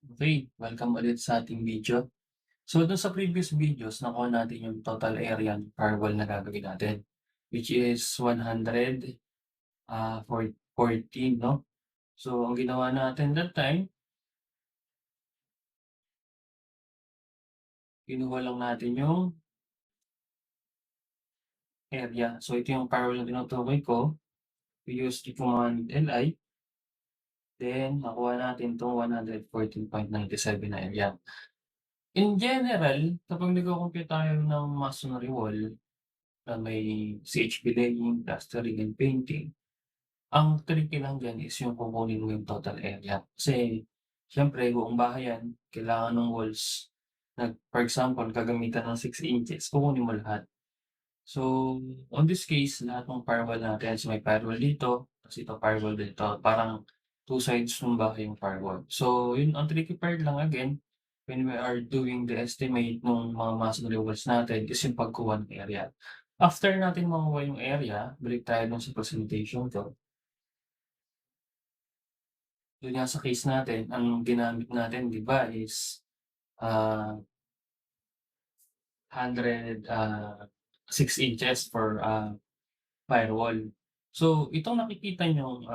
Okay, welcome ulit sa ating video. So dun sa previous videos nakuha natin yung total area ng firewall na gagawin natin, which is 100, 14 'no? So ang ginawa natin that time, kinuha lang natin yung area. So ito yung firewall na tinutukoy ko, we use the command li, then nakuha natin 'tong 114.97 na area. In general, kapag nagko-compute tayo ng masonry wall na may CHP laying, plastering, and painting, ang tricky lang diyan is yung kukunin mo yung total area. Kasi siyempre buong bahay yan, kailangan ng walls for example gagamitan ng 6 inches, kukunin mo lahat. So, on this case lahat ng firewall natin, so may firewall dito, ta's ito firewall dito, parang two sides ng bahay yung firewall. So yun ang tricky part lang again, when we are doing the estimate nung mga masonry walls natin is yung pagkuha ng area. After natin makuha yung area, balik tayo dun sa presentation ko. Yun nga sa case natin, ang ginamit natin 'di ba is, 100, 6 inches for, firewall. So itong nakikita niyong,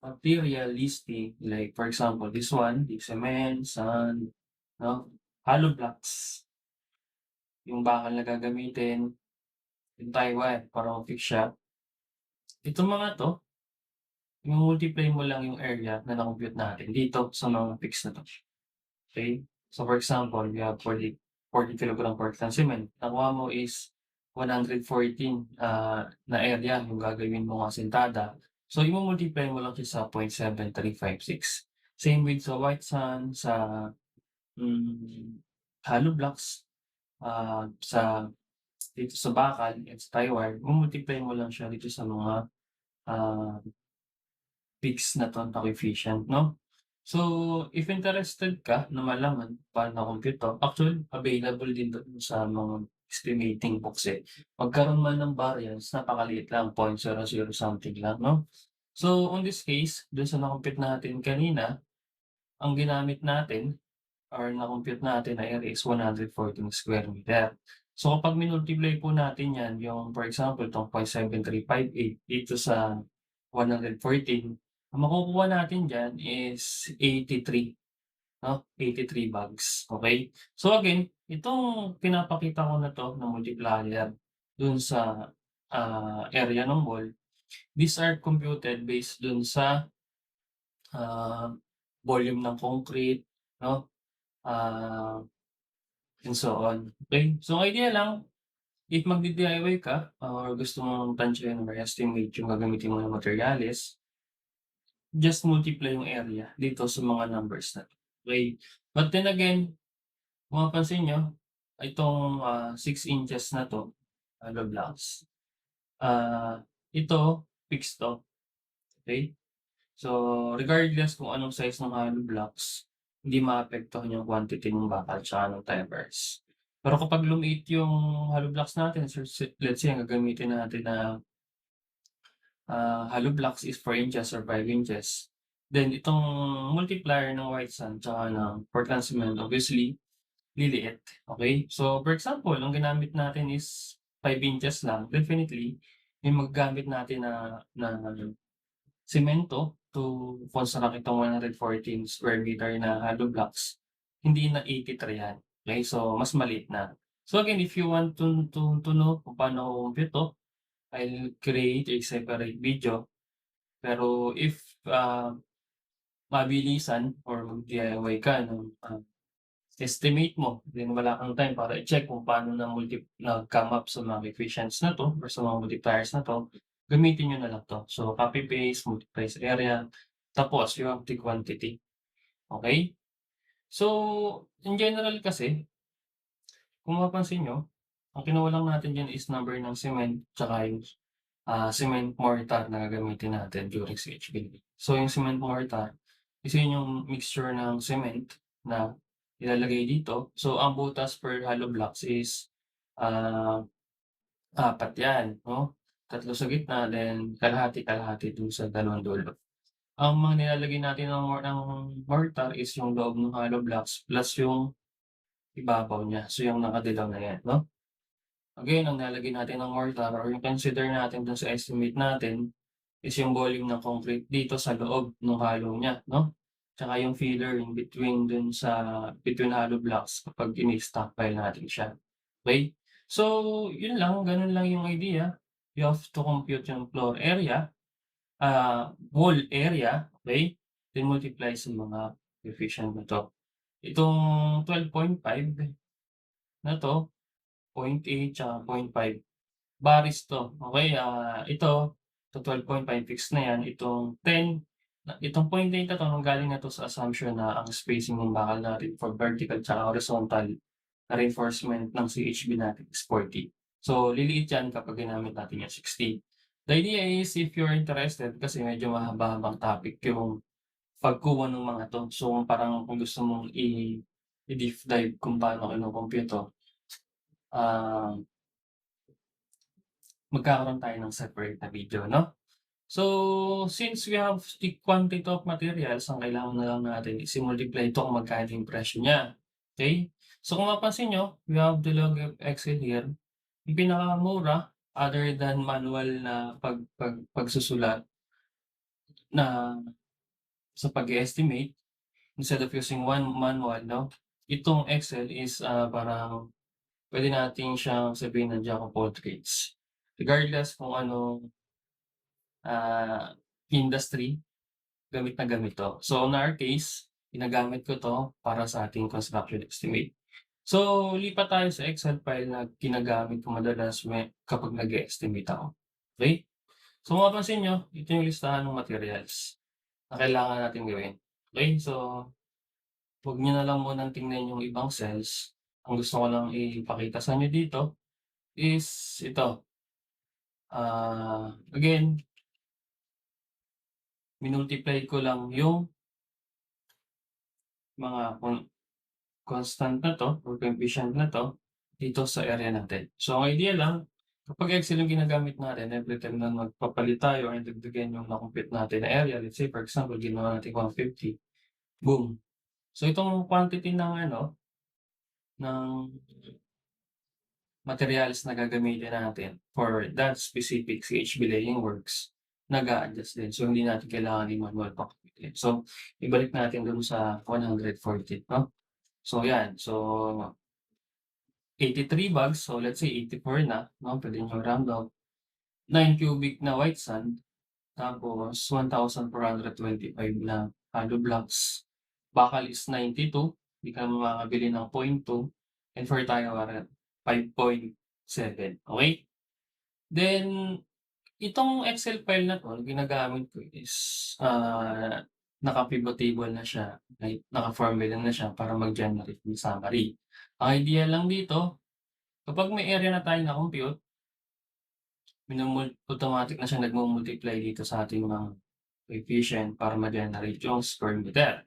material listing like for example this one, the cement, sand, 'no, hollow blocks, yung bakal na gagamitin, yung Taiwan para ma-fix siya. Itong mga 'to, i-mo-multiply mo lang yung area na na-compute natin dito sa mga fix na 'to. Okay? So, for example, we have 40 kilogram Portland cement. Nakuha mo is 114, na area yung gagawin mong asentada. So, imo-multiply mo lang siya sa 0.7356. Same with sa white sand, sa hollow blocks, sa dito sa bakal and sa tie wire, mo-multiply mo lang siya dito sa mga, ah, fixed na 'to na coefficient 'no? So, if interested ka na malaman paano na-compute 'to, actually available din dun sa mga estimating books, eh. Magkaroon man ng variance napakaliit lang, 0.00 something lang 'no? So, on this case, dun sa na-compute natin kanina, ang ginamit natin or na-compute natin na area is 114 square meter. So, kapag minultiply po natin 'yan, yung for example 'tong 0.7358 dito sa 114, ang makukuha natin diyan is 83. 'No, 83 bags, okey? So again, itong pinapakita ko na 'to na multiplier dun sa, area ng wall, these are computed based dun sa, ah, volume ng concrete 'no, ah, and so on, okey? So ang idea lang, if magdi-DIY ka or gusto mong tantyahin or estimate yung gagamitin mo na materyales, just multiply yung area dito sa mga numbers na 'to, okey? But then again, kung mapapansin niyo, itong, 6 inches na 'to, hollow blocks, ito fixed 'to, okey? So, regardless kung anong size ng hollow blocks, hindi maapektuhan yung quantity ng bakal tsaka ng tie bars. Pero kapag lumiit yung hollow blocks natin, so let's say ang gagamitin natin na, hollow blocks is 4 inches or 5 inches, then itong multiplier ng white sand tsaka ng Portland cement obviously liliit, okey? So, for example, ang ginamit natin is 5 inches lang, definitely yung magagamit natin na semento to construct itong 114 square meter na hollow blocks, hindi na 83 yan, okey? So, mas maliit na. So, again, if you want to know kung paano ko-compute 'to, I'll create a separate video. Pero if, mabilisan or mag-DIY ka ng, estimate mo, then wala kang time para i-check kung paano nag-come up sa mga equations na 'to or sa mga multipliers na 'to, gamitin niyo na lang 'to. So, copy paste, multiply sa area, tapos you have the quantity, okey? So, in general kasi, kung mapapansin niyo, ang kinuha lang natin diyan is number ng cement tsaka yung, cement mortar na gagamitin natin during CHB. So, yung cement mortar, kasi yun yung mixture ng cement na ilalagay dito. So, ang butas per hollow blocks is, ah, 4 'yan 'no, 3 sa gitna then kalahati-kalahati dun sa dalawang dulo. Ang mga nilalagay natin ng mortar is yung loob ng hollow blocks plus yung ibabaw niya. So, yung nakadilaw na 'yan 'no. Again, ang nilalagay natin ng mortar or yung consider natin dun sa estimate natin is yung volume ng concrete dito sa loob nung hollow niya 'no, tsaka yung filler in between dun sa between hollow blocks kapag ini-stockpile natin siya, okey? So, yun lang, ganun lang yung idea. You have to compute yung floor area, wall area, okey? Then multiply sa mga coefficient na 'to. Itong 12.5 na 'to, 0.8 tsaka 0.5 varies 'to, okey, ito 12.5 fix na 'yan, itong 0.8 na 'to nanggaling na 'to sa assumption na ang spacing ng bakal natin for vertical tsaka horizontal na reinforcement ng CHB natin is 40. So, liliit 'yan kapag ginamit natin yung 60. The idea is if you're interested kasi medyo mahaba-habang topic yung pagkuha ng mga 'to. So, parang kung gusto mong i-deep dive kung paano kino-compute 'to, ah, magkakaroon tayo ng separate na video 'no? So, since we have the quantity of materials, ang kailangan na lang natin is i-multiply ito kung magkano yung presyo niya, okey? So, kung mapapansin niyo, we have the log of Excel here. Yung pinakamura other than manual na pagsusulat na sa pag-e-estimate instead of using one manual 'no, itong Excel is, parang puwede natin siyang sabihin na jack of all trades. Regardless kung anong, industry, gamit na gamit 'to. So, in our case, ginagamit ko 'to para sa ating construction estimate. So, lipat tayo sa Excel file na ginagamit ko madalas kapag nag-e-estimate ako, okey? So, kung mapapansin niyo, ito yung listahan ng materials na kailangan natin gawin, okey? So, 'wag niyo na lang munang tingnan yung ibang cells. Ang gusto ko lang ipakita sa inyo dito is ito, again, minultiply ko lang yung mga constant na 'to or coefficient na 'to dito sa area natin. So, ang idea lang, kapag Excel yung ginagamit natin everytime na magpapalit tayo or dagdagan yung na-compute natin na area, let's say for example ginawa natin 150, boom. So, itong quantity ng ng materials na gagamitin natin for that specific CHB laying works, nag-a-adjust din. So, hindi natin kailangan i-manual pa computin. So, ibalik natin dun sa 140 'no. So, 'yan. So, 83 bags, so let's say 84 na 'no, puwede niyong round off. 9 cubic na white sand, tapos 1,425 na hollow blocks. Bakal is 92, di ka makakabili ng 0.2 and for tire 5.7, okey? Then, itong Excel file na 'to ginagamit ko is, naka-pivot table na siya, like naka-formula na siya para mag-generate ng summary. Ang idea lang dito, kapag may area na tayong na-compute, automatic na siya nagmu-multiply dito sa ating mga coefficient para ma-generate yung square meter.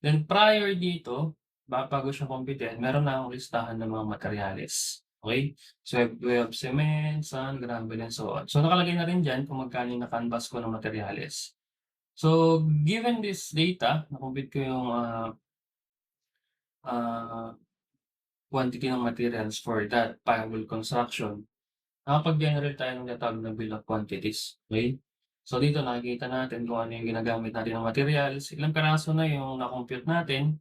Then prior dito, bago siya computehin, meron na akong listahan ng mga materyales. Okey? So, we have cement, sand, gravel, and so on. So, nakalagay na rin diyan kung magkano yung na-canvas ko ng materyales. So, given this data, na-compute ko yung, ah, quantity ng materials for that viable construction. Nakapag-generate tayo ng tinatawag na bill of quantities, okey? So, dito nakikita natin kung ano yung ginagamit natin na materials, ilang piraso na yung na-compute natin,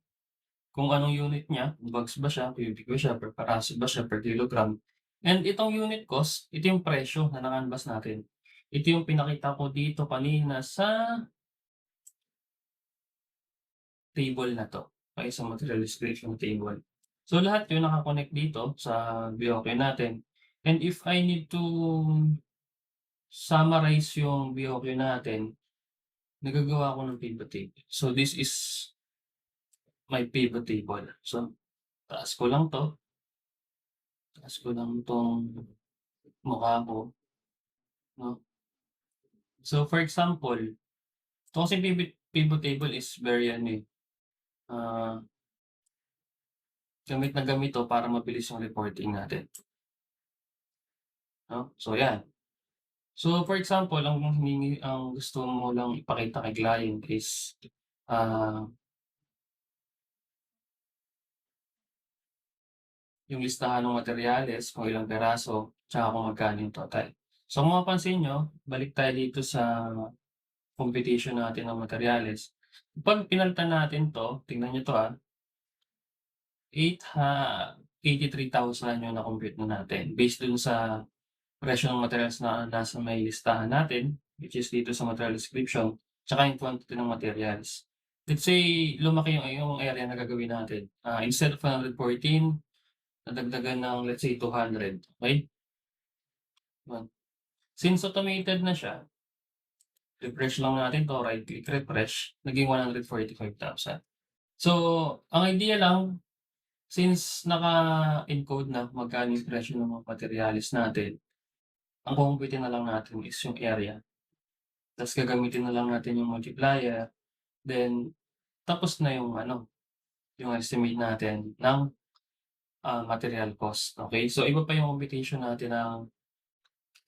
kung anong unit niya, kung bags ba siya, cubic ba siya, per piraso ba siya, per kilogram. And itong unit cost, ito yung presyo na na-canvas natin. Ito yung pinakita ko dito kanina sa table na 'to, okey, sa material description table. So, lahat yun naka-connect dito sa BOQ natin, and if I need to summarize yung BOQ natin, nagagawa ko ng pivot table. So, this is my pivot table. So, taas ko lang 'to, taas ko lang 'tong mukha ko, 'no. So, for example, 'to kasing pivot table is very ano, ah, gamit na gamit 'to para mabilis yung reporting natin, 'no. So, 'yan. So, for example, ang gusto mo lang ipakita kay client is, ah, yung listahan ng materyales, kung ilang piraso, tsaka kung magkano yung total. So, kung mapapansin niyo, balik tayo dito sa competition natin ng materyales. 'Pag pinalitan natin 'to, tingnan niyo 'to, 8 ha 83,000 yung na-compute na natin based dun sa presyo ng materials na nasa may listahan natin, which is dito sa material description, tsaka yung quantity ng materials. Let's say lumaki yung area na gagawin natin, instead of 114, nadagdagan ng let's say 200, okey? Yun. Since automated na siya, refresh lang natin 'to, right click refresh, naging 145,000. So, ang idea lang, since naka-encode na kung magkano yung presyo ng mga materyales natin, ang kukumputin na lang natin is yung area. Ta's gagamitin na lang natin yung multiplier, then tapos na yung ano, yung estimate natin ng, material cost, okey? So, iba pa yung computation natin ng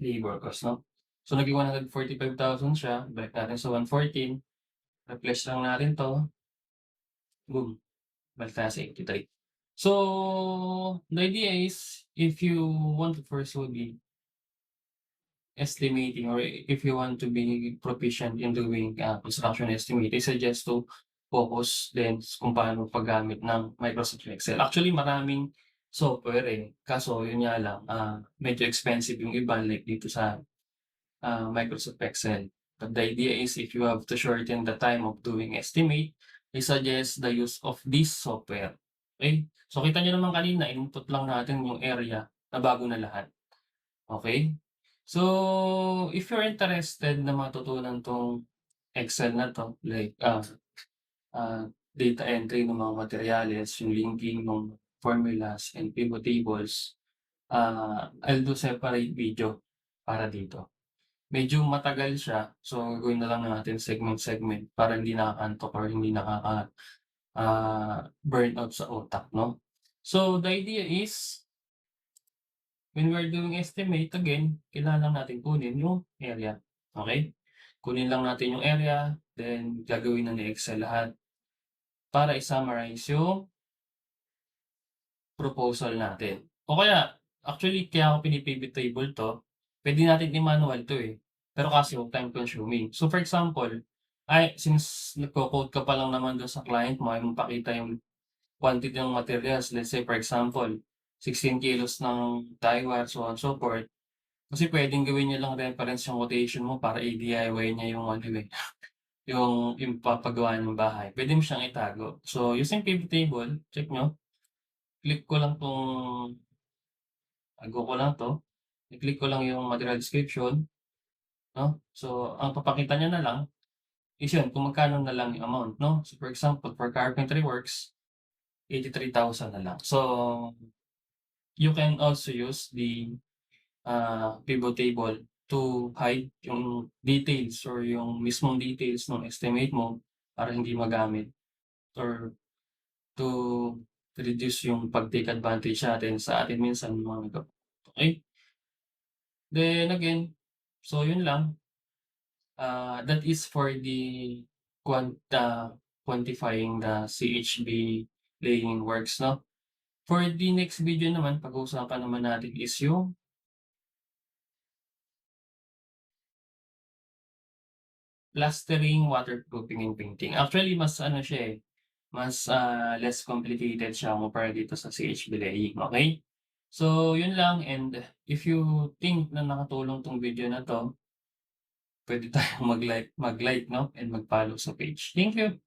labor cost, 'no? So, naging 145,000 siya, balik natin sa 114, refresh lang natin 'to, boom, balik tayo sa 83. So, the idea is if you want to pursue the estimating, or if you want to be proficient in doing, construction estimate, I suggest to focus din kung paano paggamit ng Microsoft Excel. Actually, maraming software, kaso yun nga lang, medyo expensive yung iba like dito sa, Microsoft Excel. But the idea is if you have to shorten the time of doing estimate, I suggest the use of this software. Okay. So, kita niyo naman kanina input lang natin yung area na bago na lahat. Okay. So, if you're interested na matutunan 'tong Excel na 'to, like, data entry ng mga materyales, yung linking ng formulas and pivot tables, I'll do separate video para dito. Medyo matagal siya, so gagawin na lang natin segment-segment para hindi nakakaantok or hindi burnout sa utak, 'no? So, the idea is when we're doing estimate, again, kailangan lang natin kunin yung area, okey? Kunin lang natin yung area, then gagawin na ni Excel lahat para i-summarize yung proposal natin. O kaya, actually kaya ako pini-pivot table 'to, puwede natin i-manual 'to, pero kaso time consuming. So, for example, since nagko-quote ka pa lang naman dun sa client mo, ayaw mong pakita yung quantity ng materials, let's say for example, 16 kilos ng tie wire, so on so forth. Kasi puwedeng gawin niya lang reference yung quotation mo para i-DIY niya yung ano, yung papagawa niyang bahay. Puwede mo siyang itago. So, using pivot table, check niyo, click ko lang 'tong tago ko lang 'to, i-click ko lang yung material description, 'no? So, ang papakita niya na lang is yun kung magkano na lang yung amount, 'no? So, for example, for carpentry works, 83,000 na lang. So, you can also use the pivot table to hide yung details or yung mismong details ng estimate mo para hindi magamit, or to reduce yung pag-take advantage natin sa atin minsan mga okey? Then again, so yun lang, that is for the quantifying the CHB laying works, 'no? For the next video naman, pag-uusapan naman natin is yung plastering, waterproofing, and painting. Actually mas ano siya, mas, less complicated siya kumpara dito sa CHB laying, okey? So yun lang, and if you think na nakatulong 'tong video na 'to, puwede tayong mag-like 'no, and mag-follow sa page. Thank you.